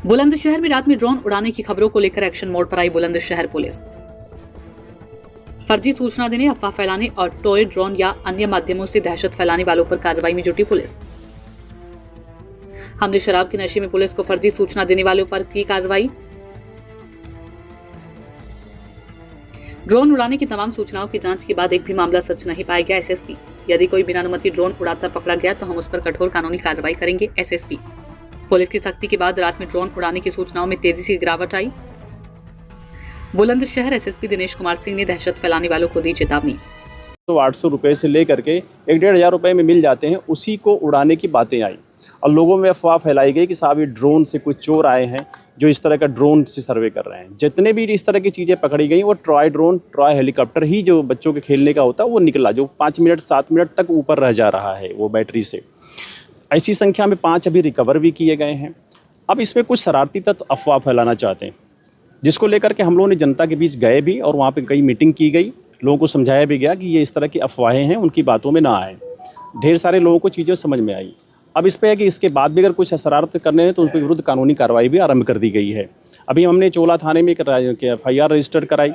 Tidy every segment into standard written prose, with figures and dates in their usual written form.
बुलंदशहर में रात में ड्रोन उड़ाने की खबरों को लेकर एक्शन मोड पर आई बुलंदशहर पुलिस। फर्जी सूचना देने, अफवाह फैलाने और टॉय ड्रोन या अन्य माध्यमों से दहशत फैलाने वालों पर कार्रवाई में जुटी पुलिस। हमने शराब के नशे में पुलिस को फर्जी सूचना देने वालों पर की कार्रवाई। ड्रोन उड़ाने की तमाम सूचनाओं की जांच के बाद एक भी मामला सच नहीं पाया गया। एसएसपी, यदि कोई बिना अनुमति ड्रोन उड़ाता पकड़ा गया तो हम उस पर कठोर कानूनी कार्रवाई करेंगे। एसएसपी, पुलिस की सख्ती के बाद रात में ड्रोन उड़ाने की सूचनाओं में तेजी से गिरावट आई। बुलंदशहर एसएसपी दिनेश कुमार सिंह ने दहशत फैलाने वालों को दी चेतावनी। तो 800 रुपये से लेकर के 1-1.5 रुपये में मिल जाते हैं, उसी को उड़ाने की बातें आई और लोगों में अफवाह फैलाई गई कि साहब ये ड्रोन से कुछ चोर आए हैं जो इस तरह का ड्रोन से सर्वे कर रहे हैं। जितने भी इस तरह की चीज़ें पकड़ी गई वो ट्रॉय ड्रोन, ट्रॉय हेलीकॉप्टर ही जो बच्चों के खेलने का होता है वो निकला, जो 5 मिनट 7 मिनट तक ऊपर रह जा रहा है वो बैटरी से। ऐसी संख्या में 5 अभी रिकवर भी किए गए हैं। अब इसमें कुछ शरारती तत्व अफवाह फैलाना चाहते हैं, जिसको लेकर के हम लोगों ने जनता के बीच गए भी और वहाँ पे कई मीटिंग की गई, लोगों को समझाया भी गया कि ये इस तरह की अफवाहें हैं, उनकी बातों में ना आए। ढेर सारे लोगों को चीज़ें समझ में आई। अब इस पे है कि इसके बाद भी अगर कुछ शरारत करने हैं तो उनके विरुद्ध कानूनी कार्रवाई भी आरंभ कर दी गई है। अभी हमने चोला थाने में एक FIR रजिस्टर कराई,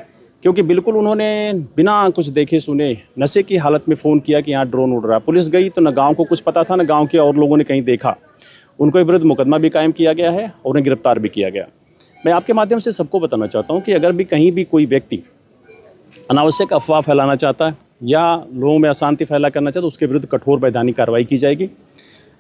क्योंकि बिल्कुल उन्होंने बिना कुछ देखे सुने नशे की हालत में फ़ोन किया कि यहाँ ड्रोन उड़ रहा है। पुलिस गई तो न गाँव को कुछ पता था, न गाँव के और लोगों ने कहीं देखा। उनको विरुद्ध मुकदमा भी कायम किया गया है और उन्हें गिरफ्तार भी किया गया। मैं आपके माध्यम से सबको बताना चाहता हूँ कि अगर भी कहीं भी कोई व्यक्ति अनावश्यक अफवाह फैलाना चाहता है या लोगों में अशांति फैला करना चाहता है तो उसके विरुद्ध कठोर वैधानिक कार्रवाई की जाएगी।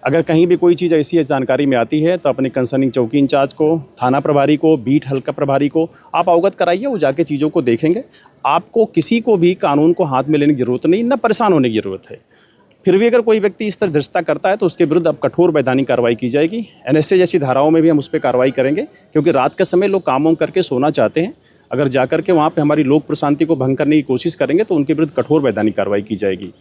अगर कहीं भी कोई चीज़ ऐसी जानकारी में आती है तो अपने कंसर्निंग चौकी इंचार्ज को, थाना प्रभारी को, बीट हल्का प्रभारी को आप अवगत कराइए। वो जाके चीज़ों को देखेंगे। आपको किसी को भी कानून को हाथ में लेने की ज़रूरत नहीं, न परेशान होने की ज़रूरत है। फिर भी अगर कोई व्यक्ति इस तरह धृष्टता करता है तो उसके विरुद्ध अब कठोर वैधानिक कार्रवाई की जाएगी। NSA जैसी धाराओं में भी हम उस पर कार्रवाई करेंगे, क्योंकि रात के समय लोग काम करके सोना चाहते हैं। अगर जाकर के वहाँ पे हमारी लोक प्रशांति को भंग करने की कोशिश करेंगे तो उनके विरुद्ध कठोर वैधानिक कार्रवाई की जाएगी।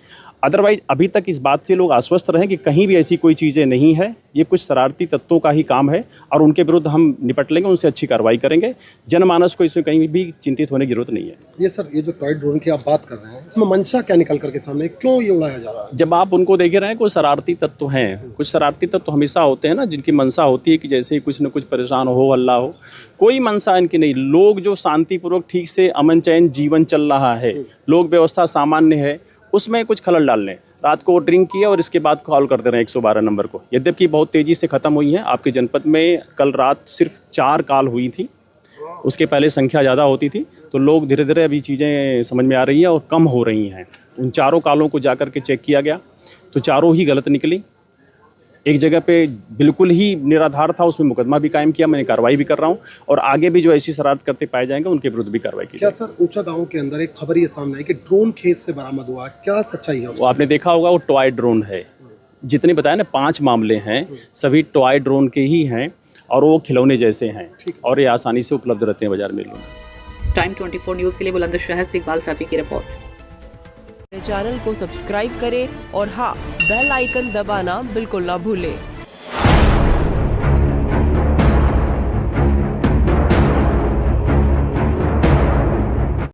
अदरवाइज अभी तक इस बात से लोग आश्वस्त रहें कि कहीं भी ऐसी कोई चीज़ें नहीं है, ये कुछ शरारती तत्वों का ही काम है और उनके विरुद्ध हम निपट लेंगे, उनसे अच्छी कार्रवाई करेंगे। जनमानस को इसमें कहीं भी चिंतित होने की जरूरत नहीं है। ये सर, ये जो टॉय ड्रोन की आप बात कर रहे हैं, इसमें मंशा क्या निकल करके सामने, क्यों ये उड़ाया जा रहा है? जब आप उनको देख रहे हैं, कोई शरारती तत्व हैं, कुछ शरारती तत्व हमेशा होते हैं ना, जिनकी मंशा होती है कि जैसे ही कुछ न कुछ परेशान हो, हल्ला हो। कोई मंशा इनकी नहीं। लोग जो शांतिपूर्वक ठीक से अमन चैन जीवन चल रहा है, लोक व्यवस्था सामान्य है, उसमें कुछ खलल डालने। रात को ड्रिंक किया और इसके बाद कॉल कर दे रहे हैं 112 नंबर को, यद्यपि बहुत तेज़ी से ख़त्म हुई है। आपके जनपद में कल रात सिर्फ 4 कॉल हुई थी, उसके पहले संख्या ज़्यादा होती थी। तो लोग धीरे धीरे अभी चीज़ें समझ में आ रही हैं और कम हो रही हैं। उन चारों कॉलों को जाकर के चेक किया गया तो चारों ही गलत निकली। एक जगह पे बिल्कुल ही निराधार था, उसमें मुकदमा भी कायम किया, मैंने कार्रवाई भी कर रहा हूं और आगे भी जो ऐसी शरारत करते पाए जाएंगे उनके विरुद्ध भी कार्रवाई की जाएगी। क्या सर, ऊंचा गांव के अंदर एक खबर ये सामने आई कि ड्रोन खेत से बरामद हुआ, क्या सच्चाई है? वो आपने देखा होगा, वो टॉय ड्रोन है। जितने बताया ना 5 मामले हैं, सभी टॉय ड्रोन के ही हैं और वो खिलौने जैसे हैं और ये आसानी से उपलब्ध रहते हैं बाजार में। टाइम 24 न्यूज़ के लिए बुलंदशहर से इकबाल साफी की रिपोर्ट। चैनल को सब्सक्राइब करें और हाँ, बेल आइकन दबाना बिल्कुल ना भूलें।